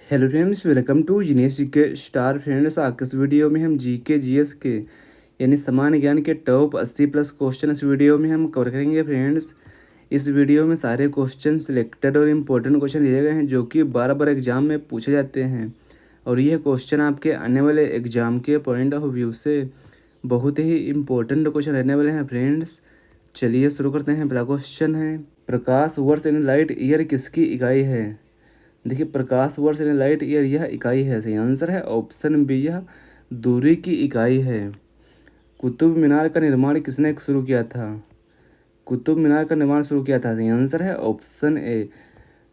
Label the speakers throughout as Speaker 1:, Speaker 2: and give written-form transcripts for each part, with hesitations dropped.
Speaker 1: Hello friends, welcome to genius GK star. Friends, आज के इस वीडियो में हम जीके जीएस के यानी सामान्य ज्ञान के टॉप 80 प्लस क्वेश्चन इस वीडियो में हम कवर करेंगे। फ्रेंड्स, इस वीडियो में सारे क्वेश्चन सिलेक्टेड और इम्पोर्टेंट क्वेश्चन दिए गए हैं जो कि बार बार एग्जाम में पूछे जाते हैं और यह क्वेश्चन आपके आने वाले एग्जाम के पॉइंट ऑफ व्यू से बहुत ही इम्पोर्टेंट क्वेश्चन रहने वाले हैं। फ्रेंड्स, चलिए शुरू करते हैं। पहला क्वेश्चन है, प्रकाश वर्ष इन लाइट ईयर किसकी इकाई है? देखिए, प्रकाश वर्ष यानी लाइट ईयर यह इकाई है। सही आंसर है ऑप्शन बी, यह दूरी की इकाई है। कुतुब मीनार का निर्माण किसने शुरू किया था? कुतुब मीनार का निर्माण शुरू किया था। सही आंसर है ऑप्शन ए,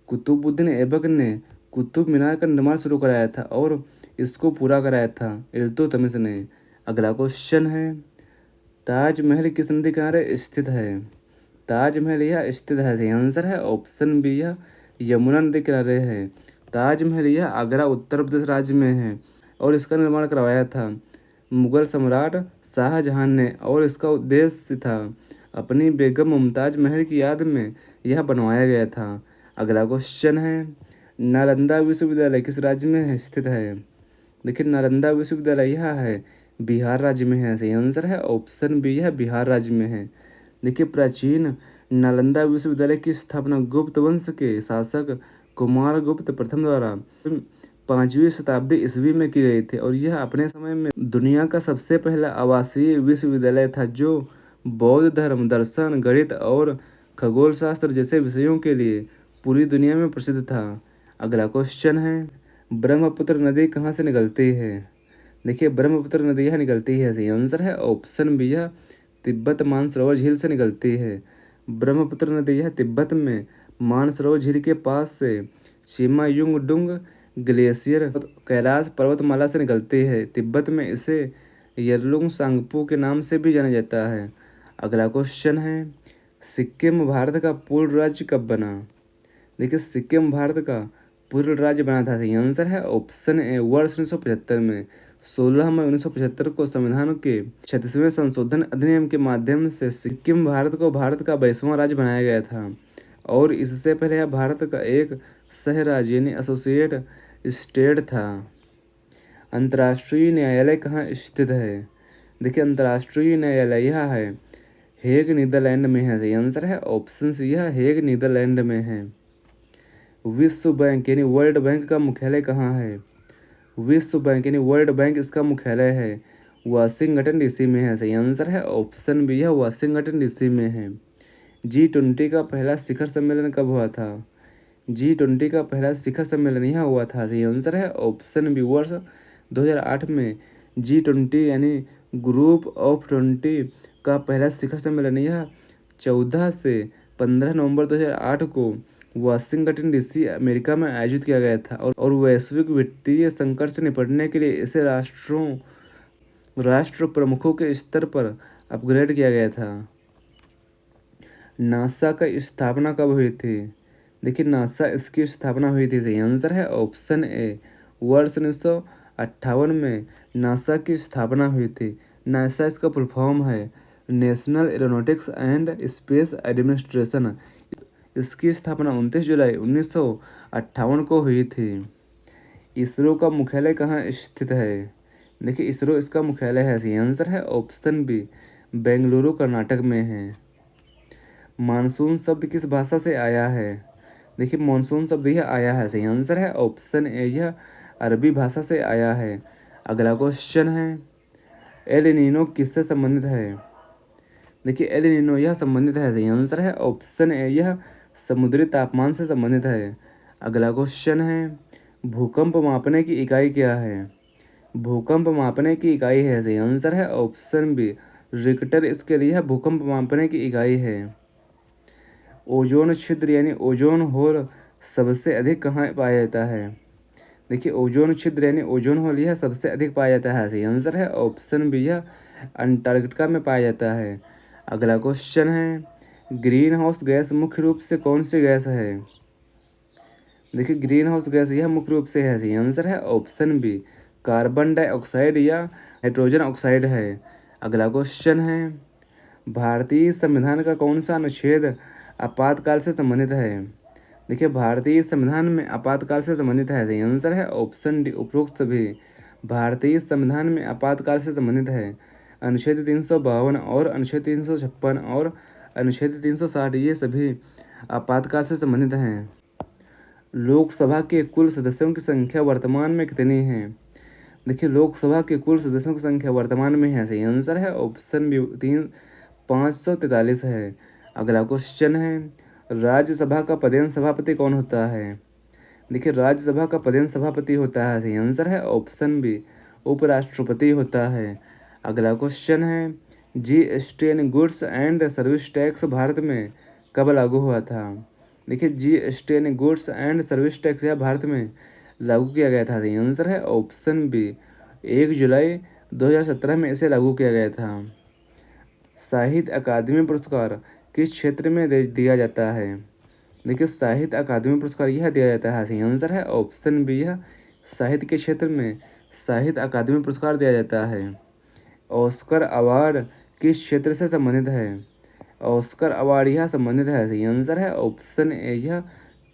Speaker 1: कुतुबुद्दीन ऐबक ने कुतुब मीनार का निर्माण शुरू कराया था और इसको पूरा कराया था इल्तुतमिश ने। अगला क्वेश्चन है, ताजमहल किस नदी किनारे स्थित है? ताजमहल यह स्थित है। सही आंसर है ऑप्शन बी, यह यमुना नदी किनारे है। ताजमहल यह आगरा उत्तर प्रदेश राज्य में है और इसका निर्माण करवाया था मुगल सम्राट शाहजहां ने और इसका उद्देश्य था अपनी बेगम मुमताज महल की याद में यह बनवाया गया था। अगला क्वेश्चन है, नालंदा विश्वविद्यालय किस राज्य में स्थित है? देखिए, नालंदा विश्वविद्यालय यह है बिहार राज्य में है। सही आंसर है ऑप्शन बी, यह बिहार राज्य में है। देखिए, प्राचीन नालंदा विश्वविद्यालय की स्थापना गुप्त वंश के शासक कुमार गुप्त प्रथम द्वारा 5वीं शताब्दी ईस्वी में की गई थी और यह अपने समय में दुनिया का सबसे पहला आवासीय विश्वविद्यालय था जो बौद्ध धर्म, दर्शन, गणित और खगोल शास्त्र जैसे विषयों के लिए पूरी दुनिया में प्रसिद्ध था। अगला क्वेश्चन है, ब्रह्मपुत्र नदी कहाँ से निकलती है? देखिए, ब्रह्मपुत्र नदी यह निकलती है। सही आंसर है ऑप्शन बी, यह तिब्बत मानसरोवर झील से निकलती है। ब्रह्मपुत्र नदी यह तिब्बत में मानसरोवर झील के पास से चिमायुंगडुंग ग्लेशियर कैलाश पर्वतमाला से निकलती है। तिब्बत में इसे यरलुंग सांगपो के नाम से भी जाना जाता है। अगला क्वेश्चन है, सिक्किम भारत का पूर्ण राज्य कब बना? देखिए, सिक्किम भारत का पूर्ण राज्य बना था। सही आंसर है ऑप्शन ए, वर्ष 1975 में। 16 मई 1975 को संविधान के 36वें संशोधन अधिनियम के माध्यम से सिक्किम भारत को भारत का 22वां राज्य बनाया गया था और इससे पहले यह भारत का एक सह राज्य यानी एसोसिएट स्टेट था। अंतर्राष्ट्रीय न्यायालय कहाँ स्थित है? देखिए, अंतर्राष्ट्रीय न्यायालय यह है हेग, नीदरलैंड में है। सही आंसर है ऑप्शन सी, यह हेग नीदरलैंड में है। विश्व बैंक यानी वर्ल्ड बैंक का मुख्यालय कहाँ है? विश्व बैंक यानी वर्ल्ड बैंक इसका मुख्यालय है वाशिंगटन डीसी में है। सही आंसर है ऑप्शन बी, यह वाशिंगटन डीसी में है। G20 का पहला शिखर सम्मेलन कब हुआ था? G20 का पहला शिखर सम्मेलन यह हुआ था। सही आंसर है ऑप्शन बी, वर्ष 2008 में। G20 यानी ग्रुप ऑफ 20 का पहला शिखर सम्मेलन यह 14 से 15 नवंबर 2008 को वाशिंगटन डीसी अमेरिका में आयोजित किया गया था और वैश्विक वित्तीय संकट से निपटने के लिए इसे राष्ट्र प्रमुखों के स्तर पर अपग्रेड किया गया था। नासा का स्थापना कब हुई थी? देखिए, नासा इसकी स्थापना हुई थी। सही आंसर है ऑप्शन ए, वर्ष 1958 में नासा की स्थापना हुई थी। नासा इसका फुल फॉर्म है national aeronautics and space administration. इसकी स्थापना 29 जुलाई 1958 को हुई थी। इसरो का मुख्यालय कहाँ स्थित है? देखिए, इसरो इसका मुख्यालय है। सही आंसर है ऑप्शन बी, बेंगलुरु कर्नाटक में है। मानसून शब्द किस भाषा से आया है? देखिए, मानसून शब्द यह आया है। सही आंसर है ऑप्शन ए, यह अरबी भाषा से आया है। अगला क्वेश्चन है, एल नीनो किससे संबंधित है? देखिए, एल नीनो यह संबंधित है। सही आंसर है ऑप्शन ए, यह समुद्री तापमान से संबंधित है। अगला क्वेश्चन है, भूकंप मापने की इकाई क्या है? भूकंप मापने की इकाई है। सही आंसर है ऑप्शन बी, रिक्टर इसके लिए भूकंप मापने की इकाई है। ओजोन छिद्र यानी ओजोन होल सबसे अधिक कहाँ पाया जाता है? देखिए, ओजोन छिद्र यानी ओजोन होल यह सबसे अधिक पाया जाता है। सही आंसर है ऑप्शन बी, यह अंटार्कटिका में पाया जाता है। अगला क्वेश्चन है, ग्रीन हाउस गैस मुख्य रूप से कौन सी गैस है? देखिए, ग्रीन हाउस गैस यह मुख्य रूप से है। सही आंसर है ऑप्शन बी, कार्बन डाइऑक्साइड या नाइट्रोजन ऑक्साइड है। अगला क्वेश्चन है, भारतीय संविधान का कौन सा अनुच्छेद आपातकाल से संबंधित है? देखिए भारतीय संविधान में आपातकाल से संबंधित है, सही आंसर है ऑप्शन डी उपरोक्त सभी। भारतीय संविधान में आपातकाल से संबंधित है अनुच्छेद 352 और अनुच्छेद 356 और अनुच्छेद 360, ये सभी आपातकाल से संबंधित हैं। लोकसभा के कुल सदस्यों की संख्या वर्तमान में कितनी है? देखिए लोकसभा के कुल सदस्यों की संख्या वर्तमान में है, सही आंसर है ऑप्शन बी 543 है। अगला क्वेश्चन है, राज्यसभा का पदेन सभापति कौन होता है? देखिए राज्यसभा का पदेन सभापति होता है, सही आंसर है ऑप्शन बी उपराष्ट्रपति होता है। अगला क्वेश्चन है, जीएसटी यानी goods and service tax Bharat में कब लागू हुआ था? देखिए जीएसटी यानी गुड्स एंड सर्विस टैक्स यह भारत में लागू किया गया था, सही आंसर है ऑप्शन बी 1 जुलाई 2017 में इसे लागू किया गया था। साहित्य अकादमी पुरस्कार किस क्षेत्र में दिया जाता है? देखिए साहित्य अकादमी पुरस्कार यह दिया जाता है, सही आंसर है ऑप्शन बी यह साहित्य के क्षेत्र में साहित्य अकादमी पुरस्कार दिया जाता है। ऑस्कर अवार्ड किस क्षेत्र से संबंधित है? ऑस्कर अवार्ड यह संबंधित है, सही आंसर है ऑप्शन ए यह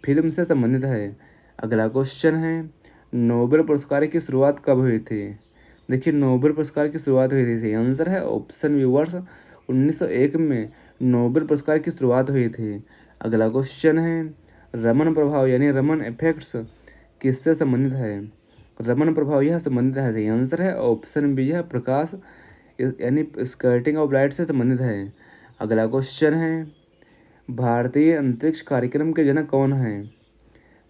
Speaker 1: फिल्म से संबंधित है। अगला क्वेश्चन है, नोबेल पुरस्कार की शुरुआत कब हुई थी? देखिए नोबेल पुरस्कार की शुरुआत हुई थी, सही आंसर है ऑप्शन बी वर्ष 1901 में नोबेल पुरस्कार की शुरुआत हुई थी। अगला क्वेश्चन है, रमन प्रभाव यानी रमन इफेक्ट्स किससे संबंधित है? रमन प्रभाव यह संबंधित है, सही आंसर है ऑप्शन बी यह प्रकाश यानी स्कर्टिंग ऑफ लाइट से संबंधित है। अगला क्वेश्चन है, भारतीय अंतरिक्ष कार्यक्रम के जनक कौन हैं?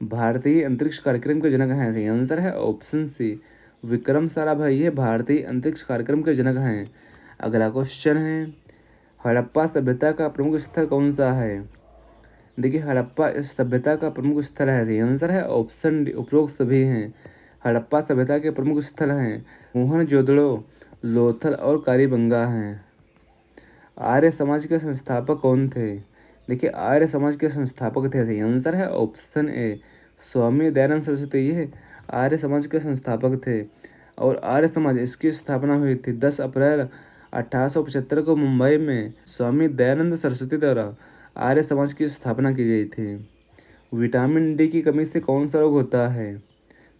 Speaker 1: भारतीय अंतरिक्ष कार्यक्रम के जनक हैं, सही आंसर है ऑप्शन सी विक्रम साराभाई, ये भारतीय अंतरिक्ष कार्यक्रम के जनक हैं। अगला क्वेश्चन है, हड़प्पा सभ्यता का प्रमुख स्थल कौन सा है? देखिए हड़प्पा इस सभ्यता का प्रमुख स्थल है, सही आंसर है ऑप्शन डी उपरोक्त सभी हैं। हड़प्पा सभ्यता के प्रमुख स्थल हैं मोहनजोदड़ो, लोथल और कालीबंगा हैं। आर्य समाज के संस्थापक कौन थे? देखिए आर्य समाज के संस्थापक थे, सही आंसर है ऑप्शन ए स्वामी दयानंद सरस्वती, ये आर्य समाज के संस्थापक थे। और आर्य समाज इसकी स्थापना हुई थी 10 अप्रैल 1875 को मुंबई में स्वामी दयानंद सरस्वती द्वारा आर्य समाज की स्थापना की गई थी। विटामिन डी की कमी से कौन सा रोग होता है?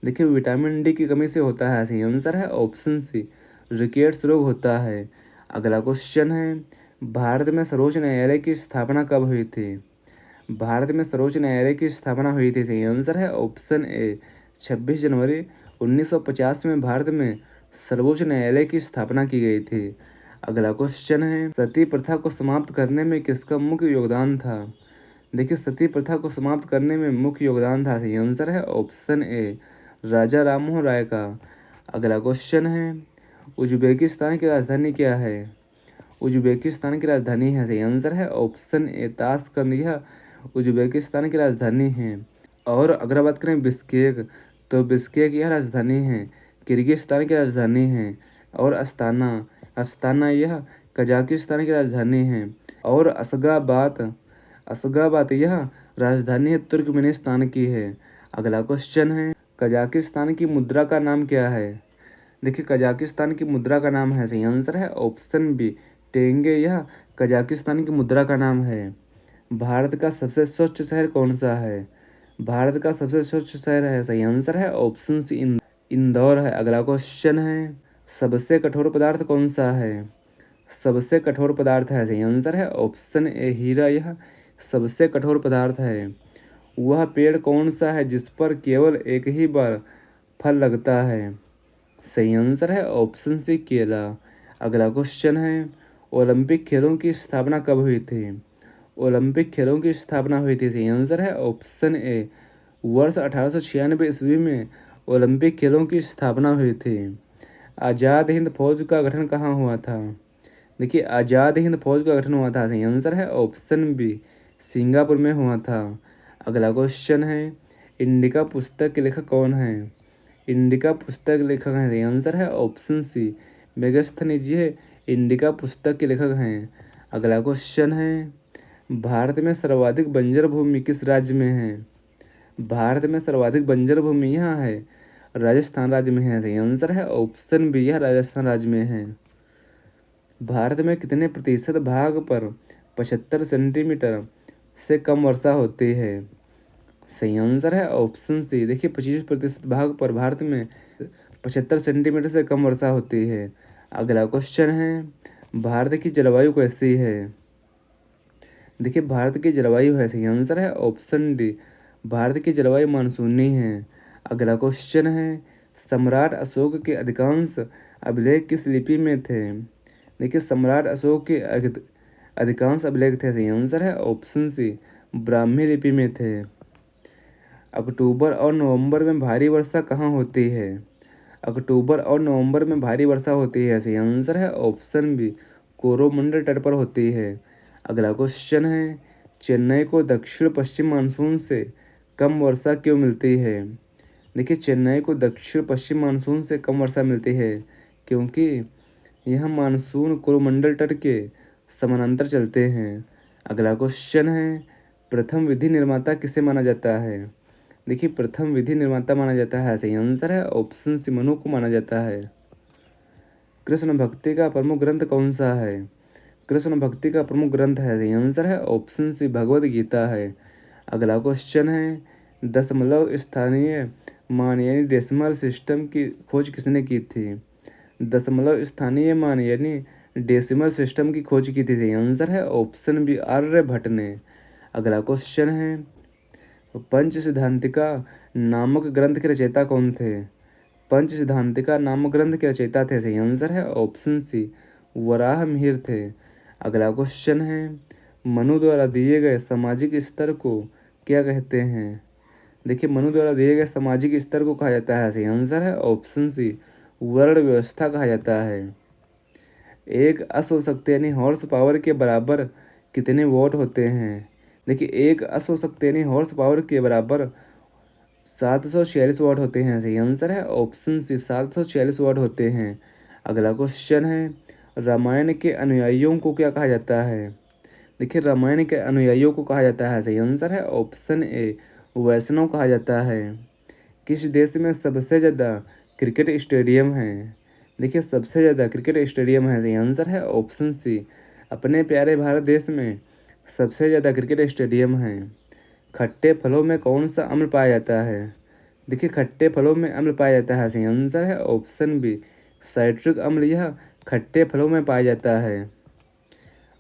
Speaker 1: देखिए विटामिन डी की कमी से होता है, सही आंसर है ऑप्शन सी रिकेट्स रोग होता है। अगला क्वेश्चन है, भारत में सर्वोच्च न्यायालय की स्थापना कब हुई थी? भारत में सर्वोच्च न्यायालय की स्थापना हुई थी, सही आंसर है ऑप्शन ए 26 जनवरी 1950 में भारत में सर्वोच्च न्यायालय की स्थापना की गई थी। अगला क्वेश्चन है, सती प्रथा को समाप्त करने में किसका मुख्य योगदान था? देखिए सती प्रथा को समाप्त करने में मुख्य योगदान था, सही आंसर है ऑप्शन ए राजा राममोहन राय का। अगला क्वेश्चन है, उज्बेकिस्तान की राजधानी क्या है? उज्बेकिस्तान की राजधानी है, सही आंसर है ऑप्शन ए ताशकंद, यह उज्बेकिस्तान की राजधानी है। और अगर बात करें बिश्केक, तो बिश्केक यह राजधानी है किर्गिस्तान की राजधानी है। और अस्ताना, अस्ताना यह कजाकिस्तान की राजधानी है। और अशगाबाद यह राजधानी है तुर्कमेनिस्तान की है। अगला क्वेश्चन है, कजाकिस्तान की मुद्रा का नाम क्या है? देखिए कजाकिस्तान की मुद्रा का नाम है, सही आंसर है ऑप्शन बी टेंगे, यह कजाकिस्तान की मुद्रा का नाम है। भारत का सबसे स्वच्छ शहर कौन सा है? भारत का सबसे स्वच्छ शहर है, सही आंसर है ऑप्शन सी इंदौर है। अगला क्वेश्चन है, सबसे कठोर पदार्थ कौन सा है? सबसे कठोर पदार्थ है, सही आंसर है ऑप्शन ए हीरा, यह सबसे कठोर पदार्थ है। वह पेड़ कौन सा है जिस पर केवल एक ही बार फल लगता है? सही आंसर है ऑप्शन सी केला। अगला क्वेश्चन है, ओलंपिक खेलों की स्थापना कब हुई थी? ओलंपिक खेलों की स्थापना हुई थी, सही आंसर है ऑप्शन ए वर्ष 1896 ईस्वी में ओलंपिक खेलों की स्थापना हुई थी। आज़ाद हिंद फौज का गठन कहाँ हुआ था? देखिए आज़ाद हिंद फौज का गठन हुआ था, सही आंसर है ऑप्शन बी सिंगापुर में हुआ था। अगला क्वेश्चन है, इंडिका पुस्तक के लेखक कौन है? इंडिका पुस्तक लेखक हैं, सही आंसर है ऑप्शन सी मेगस्थनीज, ये इंडिका पुस्तक के लेखक हैं। अगला क्वेश्चन है, भारत में सर्वाधिक बंजर भूमि किस राज्य में है? भारत में सर्वाधिक बंजर भूमि यहाँ है राजस्थान राज्य में है, सही आंसर है ऑप्शन बी यह राजस्थान राज्य में है। भारत में कितने प्रतिशत भाग पर 75 सेंटीमीटर से कम वर्षा होती है? सही आंसर है ऑप्शन सी। देखिए 25% भाग पर भारत में 75 सेंटीमीटर से कम वर्षा होती है। अगला क्वेश्चन है भारत की जलवायु कैसी है। देखिए भारत की जलवायु है, सही आंसर है ऑप्शन डी, भारत की जलवायु मानसूनी है। अगला क्वेश्चन है सम्राट अशोक के अधिकांश अभिलेख किस लिपि में थे। देखिए सम्राट अशोक के अधिकांश अभिलेख थे, सही आंसर है ऑप्शन सी, ब्राह्मी लिपि में थे। अक्टूबर और नवंबर में भारी वर्षा कहाँ होती है। अक्टूबर और नवंबर में भारी वर्षा होती है, सही आंसर है ऑप्शन बी, कोरोमंडल तट पर होती है। अगला क्वेश्चन है चेन्नई को दक्षिण पश्चिम मानसून से कम वर्षा क्यों मिलती है। देखिए चेन्नई को दक्षिण पश्चिम मानसून से कम वर्षा मिलती है क्योंकि यह मानसून कोरोमंडल तट के समानांतर चलते हैं। अगला क्वेश्चन है प्रथम विधि निर्माता किसे माना जाता है। देखिए प्रथम विधि निर्माता माना जाता है, सही आंसर है ऑप्शन सी, मनु को माना जाता है। कृष्ण भक्ति का प्रमुख ग्रंथ कौन सा है। कृष्ण भक्ति का प्रमुख ग्रंथ है, सही आंसर है ऑप्शन सी, भगवद गीता है। अगला क्वेश्चन है दशमलव स्थानीय मान यानी डेसिमल सिस्टम की खोज किसने की थी। दशमलव स्थानीय मान यानी डेसिमल सिस्टम की खोज की थी, सही आंसर है ऑप्शन बी, आर्यभट्ट ने। अगला क्वेश्चन है पंच सिद्धांतिका नामक ग्रंथ के रचयिता कौन थे। पंच सिद्धांतिका नामक ग्रंथ के रचयिता थे, सही आंसर है ऑप्शन सी, वराह मिहिर थे। अगला क्वेश्चन है मनु द्वारा दिए गए सामाजिक स्तर को क्या कहते हैं। देखिए मनु द्वारा दिए गए सामाजिक स्तर को कहा जाता है, सही आंसर है ऑप्शन सी, वर्ण व्यवस्था कहा जाता है। एक अश्वशक्ति यानी हॉर्स पावर के बराबर कितने वोट होते हैं। देखिए एक अश्वशक्ति यानी हॉर्स पावर के बराबर 746 वाट होते हैं, सही आंसर है ऑप्शन सी, 746 वाट होते हैं। अगला क्वेश्चन है रामायण के अनुयायियों को क्या कहा जाता है। देखिए रामायण के अनुयायियों को कहा जाता है, सही आंसर है ऑप्शन ए, वैष्णव कहा जाता है। किस देश में सबसे ज़्यादा क्रिकेट स्टेडियम है। देखिए सबसे ज़्यादा क्रिकेट स्टेडियम है, सही आंसर है ऑप्शन सी, अपने प्यारे भारत देश में सबसे ज़्यादा क्रिकेट स्टेडियम है। खट्टे फलों में कौन सा अम्ल पाया जाता है। देखिए खट्टे फलों में अम्ल पाया जाता है, सही आंसर है ऑप्शन बी, साइट्रिक अम्ल, यह खट्टे फलों में पाया जाता है।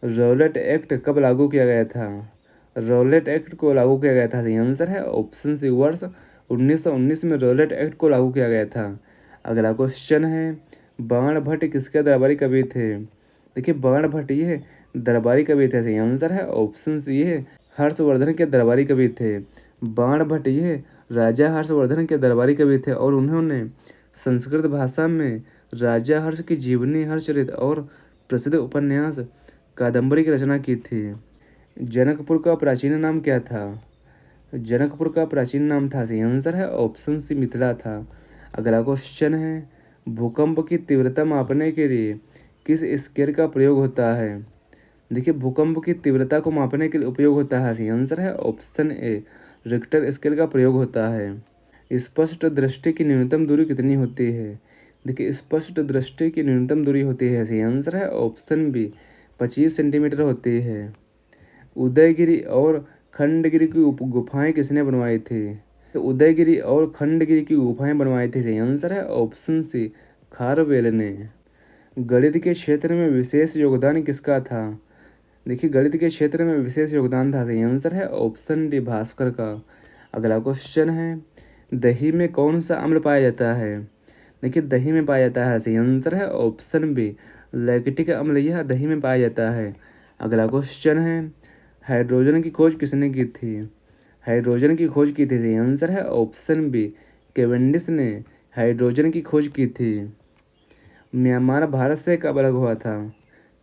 Speaker 1: रौलेट एक्ट कब लागू किया गया था। रौलेट एक्ट को लागू किया गया था, सही आंसर है ऑप्शन सी, वर्ष 1919 में रौलेट एक्ट को लागू किया गया था। अगला क्वेश्चन है बाण भट्ट किसके दरबारी कवि थे। देखिए बाण भट्ट ये दरबारी कवि थे, सही आंसर है ऑप्शन सी, ये हर्षवर्धन के दरबारी कवि थे। बाण भट्ट ये राजा हर्षवर्धन के दरबारी कवि थे और उन्होंने संस्कृत भाषा में राजा हर्ष की जीवनी, हर्षचरित और प्रसिद्ध उपन्यास कादम्बरी की रचना की थी। जनकपुर का प्राचीन नाम क्या था। जनकपुर का प्राचीन नाम था, सही आंसर है ऑप्शन सी, मिथिला था। अगला क्वेश्चन है भूकंप की तीव्रता मापने के लिए किस स्केल का प्रयोग होता है। देखिए भूकंप की तीव्रता को मापने के लिए उपयोग होता है, सही आंसर है ऑप्शन ए, रिक्टर स्केल का प्रयोग होता है। स्पष्ट दृष्टि की न्यूनतम दूरी कितनी होती है। देखिए स्पष्ट दृष्टि की न्यूनतम दूरी होती है, सही आंसर है ऑप्शन बी, 25 सेंटीमीटर होती है। उदयगिरी और खंडगिरी की गुफाएं किसने बनवाई थी। तो उदयगिरी और खंडगिरी की गुफाएं बनवाई थी, सही आंसर है ऑप्शन सी, खारवेल ने। गणित के क्षेत्र में विशेष योगदान किसका था। देखिए गणित के क्षेत्र में विशेष योगदान था, सही आंसर है ऑप्शन डी, भास्कर का। अगला क्वेश्चन है दही में कौन सा अम्ल पाया जाता है। देखिए दही में पाया जाता है, सही आंसर है ऑप्शन बी, लैक्टिक अम्ल, यह दही में पाया जाता है। अगला क्वेश्चन है हाइड्रोजन की खोज किसने की थी। हाइड्रोजन की खोज की थी, सही आंसर है ऑप्शन बी, केवेंडिश ने हाइड्रोजन की खोज की थी। म्यांमार भारत से कब अलग हुआ था।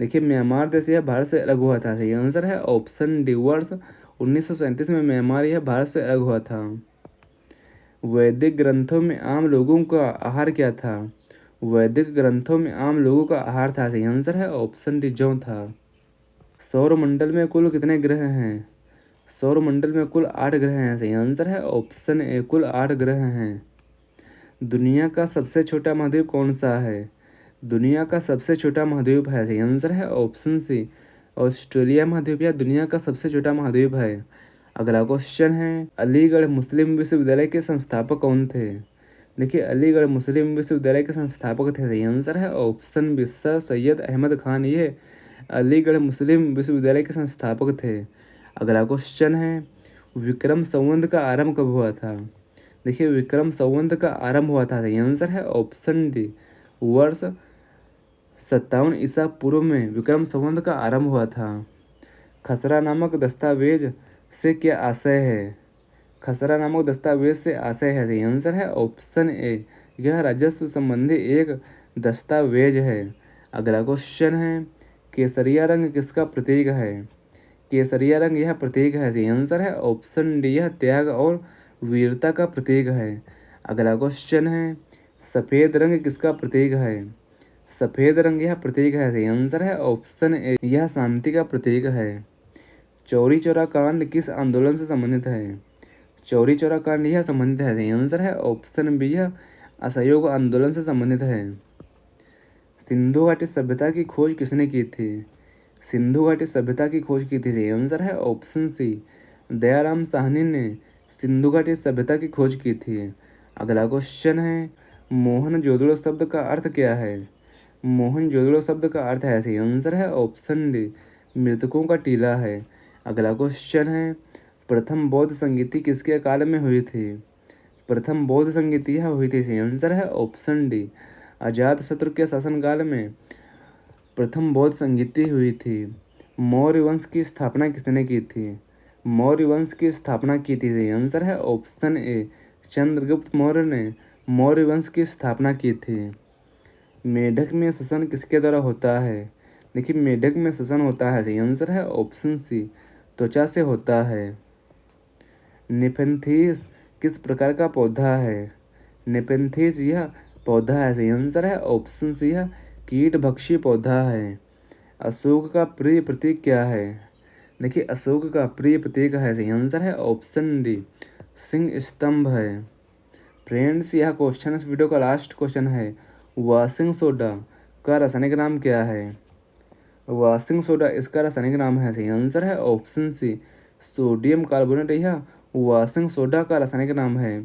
Speaker 1: देखिए म्यांमार देश यह भारत से अलग हुआ था, सही आंसर है ऑप्शन डी, वर्ष 1937 में म्यांमार यह भारत से अलग हुआ था। वैदिक ग्रंथों में आम लोगों का आहार क्या था। वैदिक ग्रंथों में आम लोगों का आहार था, सही आंसर है ऑप्शन डी, जौ था। सौरमंडल में कुल कितने ग्रह हैं। सौरमंडल में कुल 8 ग्रह हैं, सही आंसर है ऑप्शन ए, कुल 8 ग्रह हैं। दुनिया का सबसे छोटा महाद्वीप कौन सा है। दुनिया का सबसे छोटा महाद्वीप है, सही आंसर है ऑप्शन सी, ऑस्ट्रेलिया महाद्वीप या दुनिया का सबसे छोटा महाद्वीप है। अगला क्वेश्चन है, अलीगढ़ मुस्लिम विश्वविद्यालय के संस्थापक कौन थे? देखिए, अलीगढ़ मुस्लिम विश्वविद्यालय के संस्थापक थे, सही आंसर है option B sir Syed Ahmad Khan, ये अलीगढ़ मुस्लिम विश्वविद्यालय के संस्थापक थे। अगला क्वेश्चन है, विक्रम संवत का आरंभ कब हुआ था? देखिए, विक्रम संवत का आरंभ हुआ था, सही आंसर है ऑप्शन डी वर्ष 57 ईसा पूर्व में विक्रम संवत का आरंभ हुआ था। खसरा नामक दस्तावेज से क्या आशय है? खसरा नामक दस्तावेज से आशय है, सही आंसर है ऑप्शन ए, यह राजस्व संबंधी एक दस्तावेज है। अगला क्वेश्चन है, केसरिया रंग किसका प्रतीक है? केसरिया रंग यह प्रतीक है, सही आंसर है ऑप्शन डी, यह त्याग और वीरता का प्रतीक है। अगला क्वेश्चन है, सफ़ेद रंग किसका प्रतीक है? सफ़ेद रंग यह प्रतीक है, सही आंसर है ऑप्शन ए, यह शांति का प्रतीक है। चौरी चौरा कांड किस आंदोलन से संबंधित है? चौरी चौरा कांड यह संबंधित है, सही आंसर है ऑप्शन बी, यह असहयोग आंदोलन से संबंधित है। सिंधु घाटी सभ्यता की खोज किसने की थी? सिंधु घाटी सभ्यता की खोज की थी, सही आंसर है ऑप्शन सी, दयाराम साहनी ने सिंधु घाटी सभ्यता की खोज की थी। अगला क्वेश्चन है, मोहनजोदड़ो शब्द का अर्थ क्या है? मोहनजोदड़ो शब्द का अर्थ है, सही आंसर है ऑप्शन डी, मृतकों का टीला है। अगला क्वेश्चन है, प्रथम बौद्ध संगीति किसके काल में हुई थी? प्रथम बौद्ध संगीति यह हुई थी, सही आंसर है ऑप्शन डी, अजातशत्रु के शासनकाल में प्रथम बौद्ध संगीति हुई थी। मौर्य वंश की स्थापना किसने की थी? मौर्य वंश की स्थापना की थी, सही आंसर है ऑप्शन ए, चंद्रगुप्त मौर्य ने मौर्य वंश की स्थापना की थी। मेढक में श्वसन किसके द्वारा होता है? देखिए, मेढक में श्वसन होता है, सही आंसर है ऑप्शन सी, त्वचा से होता है। नेपेंथिस किस प्रकार का पौधा है? नेपेंथिस यह पौधा है, सही आंसर है ऑप्शन सी, यह कीटभक्षी पौधा है। अशोक का प्रिय प्रतीक क्या है? देखिए, अशोक का प्रिय प्रतीक है, सही आंसर है ऑप्शन डी, सिंह स्तंभ है। फ्रेंड्स, यह क्वेश्चन इस वीडियो का लास्ट क्वेश्चन है, वॉशिंग सोडा का रासायनिक नाम क्या है? वॉशिंग सोडा इसका रासायनिक नाम है, सही आंसर है ऑप्शन सी, सोडियम कार्बोनेट, यह वॉशिंग सोडा का रासायनिक नाम है।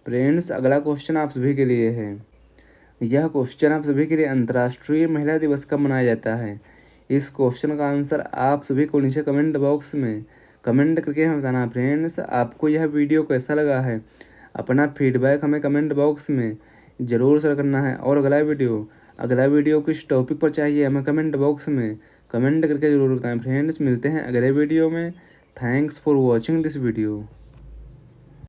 Speaker 1: फ्रेंड्स, अगला क्वेश्चन आप सभी के लिए है, यह क्वेश्चन आप सभी के लिए अंतर्राष्ट्रीय महिला दिवस कब मनाया जाता है? इस क्वेश्चन का आंसर आप सभी को नीचे कमेंट बॉक्स में कमेंट करके हमें बताना। फ्रेंड्स, आपको यह वीडियो कैसा लगा है, अपना फीडबैक हमें कमेंट बॉक्स में ज़रूर शेयर करना है। और अगला वीडियो किस टॉपिक पर चाहिए हमें कमेंट बॉक्स में कमेंट करके ज़रूर बताएं। फ्रेंड्स, मिलते हैं अगले वीडियो में। Thanks for watching this video.